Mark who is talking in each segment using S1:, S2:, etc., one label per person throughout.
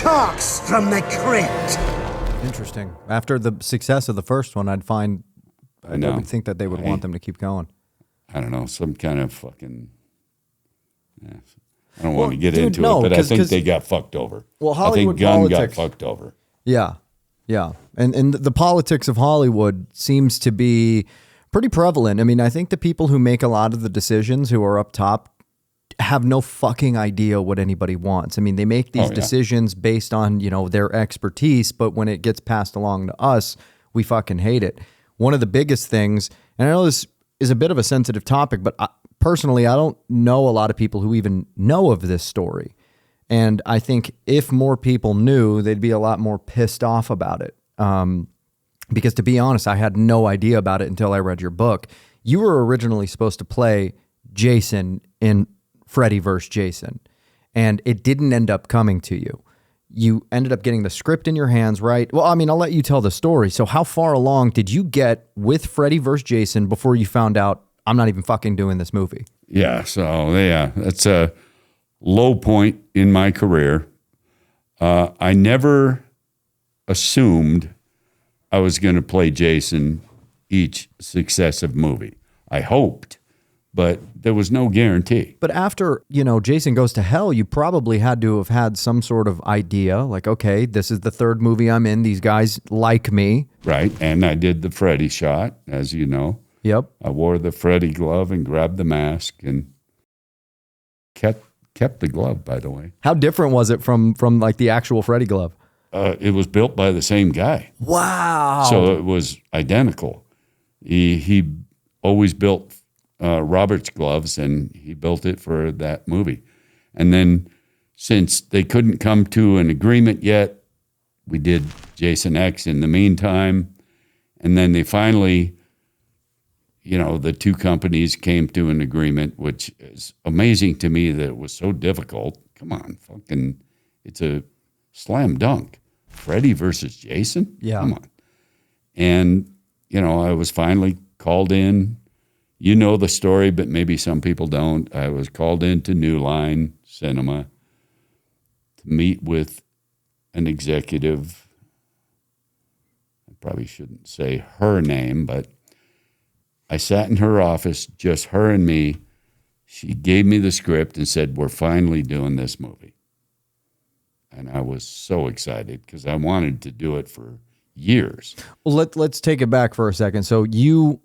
S1: talks from the crypt.
S2: Interesting. After the success of the first one, I would think that they would want them to keep going.
S3: I don't know, some kind of fucking... Yeah. I don't want to get into it, but I think they got fucked over.
S2: Well, Hollywood
S3: I think Gunn
S2: politics
S3: got fucked over.
S2: Yeah. And the politics of Hollywood seems to be pretty prevalent. I mean, I think the people who make a lot of the decisions, who are up top, have no fucking idea what anybody wants. I mean, they make these decisions based on, their expertise, but when it gets passed along to us, we fucking hate it. One of the biggest things, and I know this is a bit of a sensitive topic, but personally, I don't know a lot of people who even know of this story. And I think if more people knew, they'd be a lot more pissed off about it. Because to be honest, I had no idea about it until I read your book. You were originally supposed to play Jason in Freddy vs. Jason, and it didn't end up coming to you. You ended up getting the script in your hands, right? Well, I mean, I'll let you tell the story. So how far along did you get with Freddy vs. Jason before you found out, I'm not even fucking doing this movie?
S3: Yeah, that's a low point in my career. I never assumed I was going to play Jason each successive movie. I hoped, but there was no guarantee.
S2: But after, Jason Goes to Hell, you probably had to have had some sort of idea, like, okay, this is the third movie I'm in. These guys like me.
S3: Right, and I did the Freddy shot, as you know.
S2: Yep.
S3: I wore the Freddy glove and grabbed the mask and kept the glove, by the way.
S2: How different was it from like the actual Freddy glove?
S3: It was built by the same guy.
S2: Wow.
S3: So it was identical. He always built Robert's gloves, and he built it for that movie. And then since they couldn't come to an agreement yet, we did Jason X in the meantime. And then they finally... the two companies came to an agreement, which is amazing to me that it was so difficult. Come on, it's a slam dunk. Freddy versus Jason?
S2: Yeah.
S3: Come on. And, I was finally called in. You know the story, but maybe some people don't. I was called into New Line Cinema to meet with an executive. I probably shouldn't say her name, but I sat in her office, just her and me. She gave me the script and said, we're finally doing this movie. And I was so excited because I wanted to do it for years.
S2: Well, let's take it back for a second. So you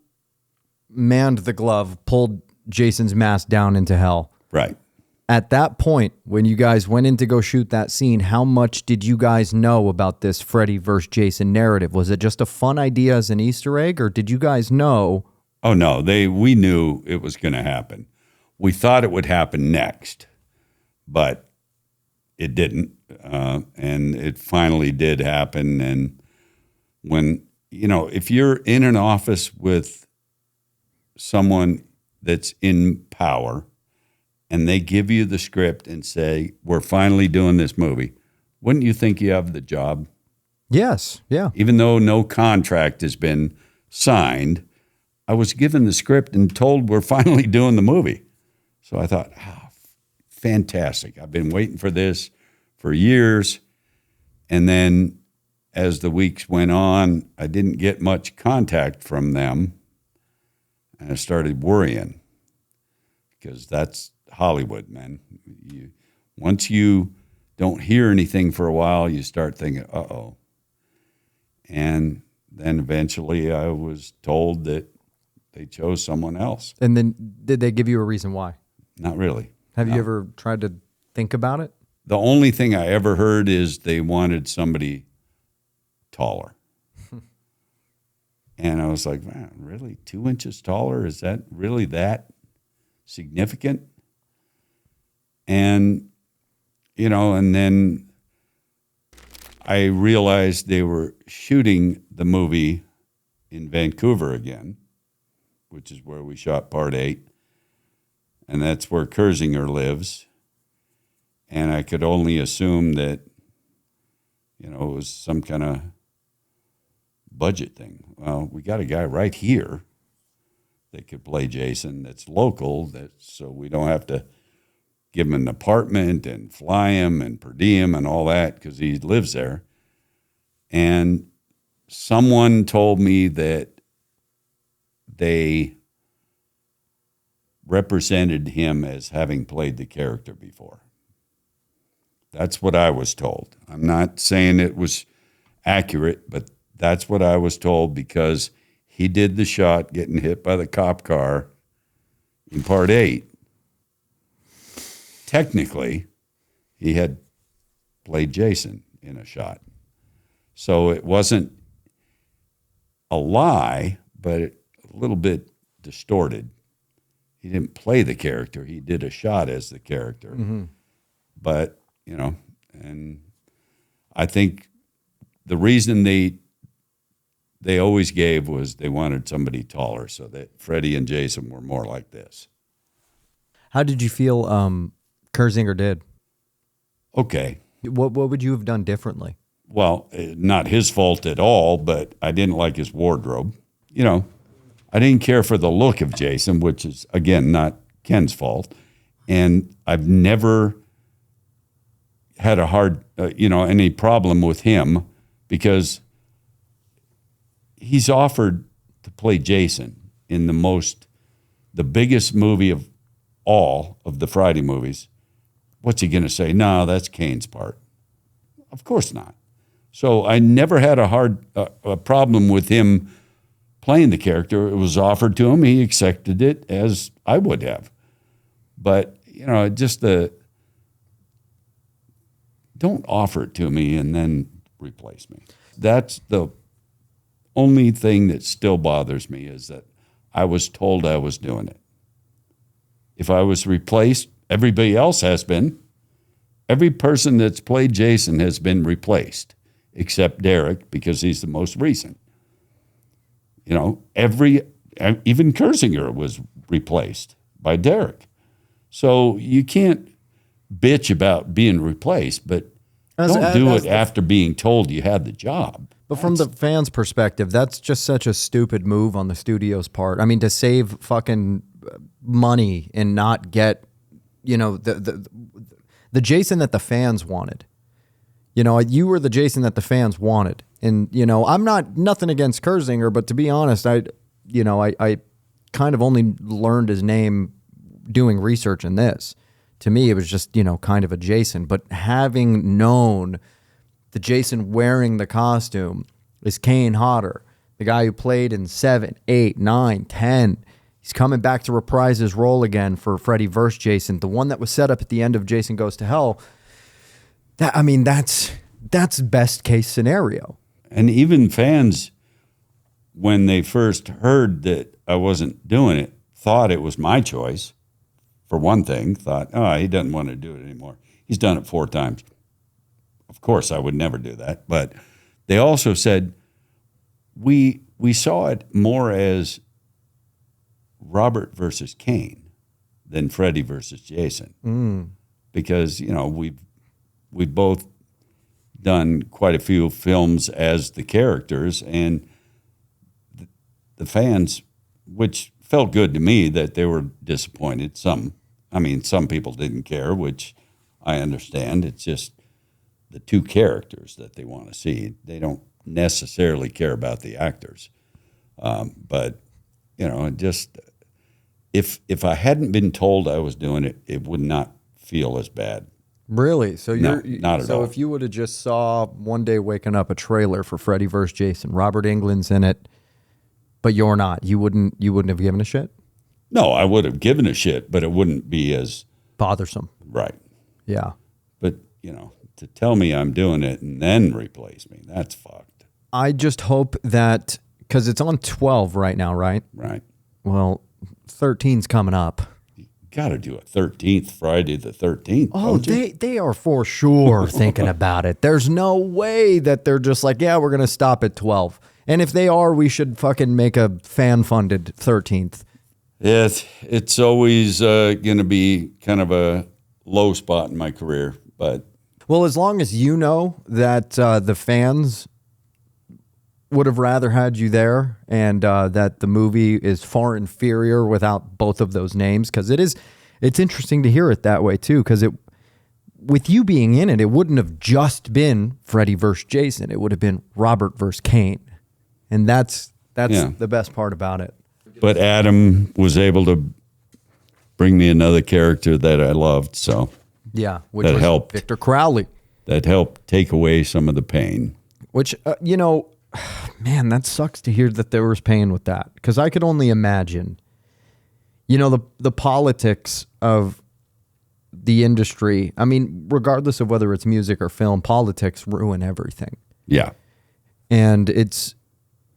S2: manned the glove, pulled Jason's mask down into hell.
S3: Right.
S2: At that point, when you guys went in to go shoot that scene, how much did you guys know about this Freddy versus Jason narrative? Was it just a fun idea as an Easter egg, or did you guys know...
S3: Oh, no, we knew it was going to happen. We thought it would happen next, but it didn't. And it finally did happen. And when, if you're in an office with someone that's in power and they give you the script and say, we're finally doing this movie, wouldn't you think you have the job?
S2: Yes, yeah.
S3: Even though no contract has been signed, I was given the script and told we're finally doing the movie. So I thought, fantastic. I've been waiting for this for years. And then as the weeks went on, I didn't get much contact from them. And I started worrying because that's Hollywood, man. Once you don't hear anything for a while, you start thinking, uh-oh. And then eventually I was told that they chose someone else.
S2: And then did they give you a reason why?
S3: Not really.
S2: Have you ever tried to think about it?
S3: The only thing I ever heard is they wanted somebody taller. And I was like, man, really? 2 inches taller? Is that really that significant? And, and then I realized they were shooting the movie in Vancouver again, which is where we shot part 8. And that's where Kersinger lives. And I could only assume that, it was some kind of budget thing. Well, we got a guy right here that could play Jason that's local, so we don't have to give him an apartment and fly him and per diem and all that because he lives there. And someone told me that they represented him as having played the character before. That's what I was told. I'm not saying it was accurate, but that's what I was told because he did the shot getting hit by the cop car in part 8. Technically, he had played Jason in a shot. So it wasn't a lie, but a little bit distorted. He didn't play the character. He did a shot as the character. Mm-hmm. But, and I think the reason they always gave was they wanted somebody taller so that Freddy and Jason were more like this.
S2: How did you feel Kurzinger did?
S3: Okay.
S2: What would you have done differently?
S3: Well, not his fault at all, but I didn't like his wardrobe. I didn't care for the look of Jason, which is, again, not Ken's fault. And I've never had a hard, any problem with him because he's offered to play Jason in the biggest movie of all of the Friday movies. What's he going to say? No, that's Kane's part. Of course not. So I never had a problem with him playing the character. It was offered to him. He accepted it as I would have. But, just don't offer it to me and then replace me. That's the only thing that still bothers me is that I was told I was doing it. If I was replaced, everybody else has been. Every person that's played Jason has been replaced, except Derek, because he's the most recent. Even Kurzinger was replaced by Derek. So you can't bitch about being replaced, but don't do it after being told you had the job.
S2: But from the fans' perspective, that's just such a stupid move on the studio's part. I mean, to save fucking money and not get, the Jason that the fans wanted. You were the Jason that the fans wanted. And, I'm nothing against Kurzinger, but to be honest, I kind of only learned his name doing research in this. To me, it was just, kind of a Jason. But having known the Jason wearing the costume is Kane Hodder, the guy who played in 7, 8, 9, 10. He's coming back to reprise his role again for Freddy vs. Jason, the one that was set up at the end of Jason Goes to Hell. That's best case scenario.
S3: And even fans, when they first heard that I wasn't doing it, thought it was my choice. For one thing, thought, he doesn't want to do it anymore. He's done it 4 times. Of course, I would never do that. But they also said, we saw it more as Robert versus Kane than Freddy versus Jason. Because, we've both done quite a few films as the characters, and the fans, which felt good to me that they were disappointed. Some people didn't care, which I understand. It's just the 2 characters that they want to see. They don't necessarily care about the actors. But, just if I hadn't been told I was doing it, it would not feel as bad.
S2: Really? So
S3: not at all.
S2: So if you would have just saw one day waking up a trailer for Freddy vs. Jason, Robert Englund's in it, but you're not, you wouldn't have given a shit?
S3: No, I would have given a shit, but it wouldn't be as
S2: bothersome.
S3: Right.
S2: Yeah.
S3: But, to tell me I'm doing it and then replace me, that's fucked.
S2: I just hope that, because it's on 12 right now, right?
S3: Right.
S2: Well, 13's coming up.
S3: Got to do a 13th, Friday the 13th.
S2: Oh, they are for sure thinking about it. There's no way that they're just like, yeah, we're going to stop at 12. And if they are, we should fucking make a fan-funded 13th.
S3: It's always going to be kind of a low spot in my career. But
S2: well, as long as you know that the fans would have rather had you there, and that the movie is far inferior without both of those names, because It's interesting to hear it that way too, because with you being in it, it wouldn't have just been Freddy versus Jason. It would have been Robert versus Kane, and that's the best part about it.
S3: But Adam was able to bring me another character that I loved, so
S2: yeah, which
S3: that
S2: was
S3: helped.
S2: Victor Crowley.
S3: That helped take away some of the pain.
S2: Which man, that sucks to hear that there was pain with that, because I could only imagine. The politics of the industry. I mean, regardless of whether it's music or film, politics ruin everything.
S3: Yeah.
S2: And it's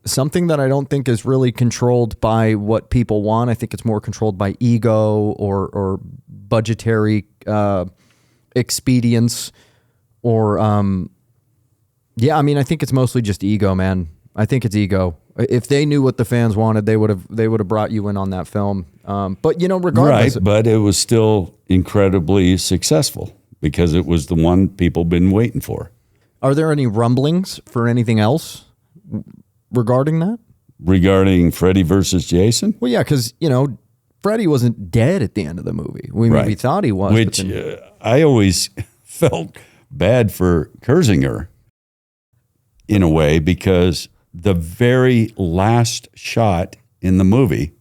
S2: something that I don't think is really controlled by what people want. I think it's more controlled by ego or budgetary expedience or, I mean, I think it's mostly just ego, man. I think it's ego. If they knew what the fans wanted, they would have brought you in on that film. But regardless,
S3: right, but it was still incredibly successful because it was the one people been waiting for.
S2: Are there any rumblings for anything else regarding that?
S3: Regarding Freddy versus Jason?
S2: Well, yeah, because Freddy wasn't dead at the end of the movie. We maybe thought he was,
S3: which I always felt bad for Kersinger in a way, because the very last shot in the movie,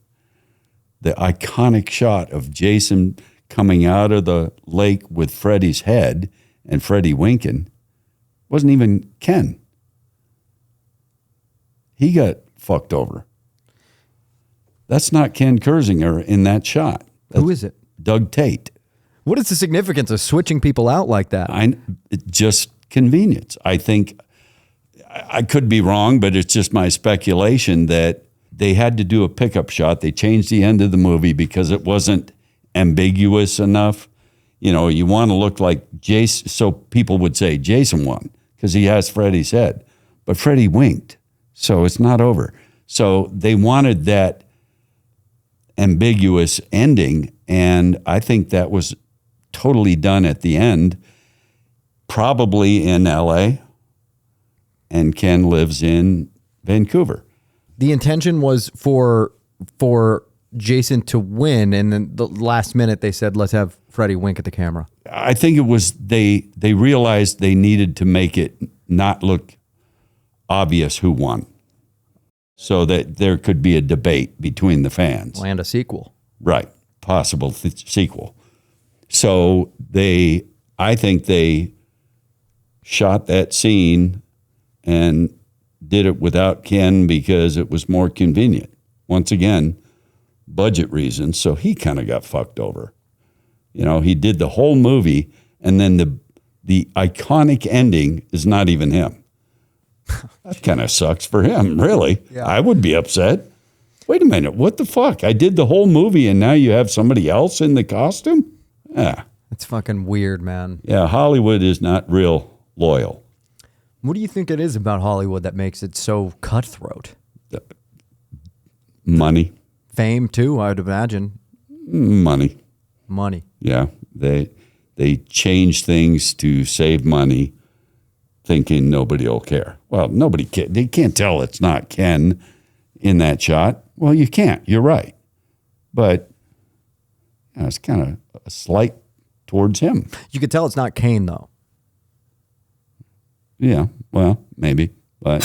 S3: the iconic shot of Jason coming out of the lake with Freddy's head and Freddy winking, wasn't even Ken. He got fucked over. That's not Ken Kersinger in that shot.
S2: Who is it?
S3: Doug Tate.
S2: What is the significance of switching people out like that?
S3: Just convenience. I think, I could be wrong, but it's just my speculation that they had to do a pickup shot. They changed the end of the movie because it wasn't ambiguous enough. You want to look like Jason, so people would say Jason won because he has Freddy's head. But Freddy winked, so it's not over. So they wanted that ambiguous ending, and I think that was totally done at the end, probably in L.A., and Ken lives in Vancouver.
S2: The intention was for Jason to win, and then the last minute they said, let's have Freddy wink at the camera.
S3: I think it was they realized they needed to make it not look obvious who won, so that there could be a debate between the fans.
S2: And a sequel.
S3: Right, possible sequel. So I think they shot that scene and did it without Ken because it was more convenient. Once again, budget reasons. So he kind of got fucked over. He did the whole movie, and then the iconic ending is not even him. That kind of sucks for him, really. Yeah. I would be upset. Wait a minute, what the fuck? I did the whole movie, and now you have somebody else in the costume? Yeah.
S2: It's fucking weird, man.
S3: Yeah, Hollywood is not real loyal.
S2: What do you think it is about Hollywood that makes it so cutthroat?
S3: Money.
S2: Fame, too, I would imagine.
S3: Money. Yeah. They change things to save money, thinking nobody will care. Well, nobody can. They can't tell it's not Ken in that shot. Well, you can't. You're right. But it's kind of a slight towards him.
S2: You could tell it's not Kane, though.
S3: Yeah, well, maybe, but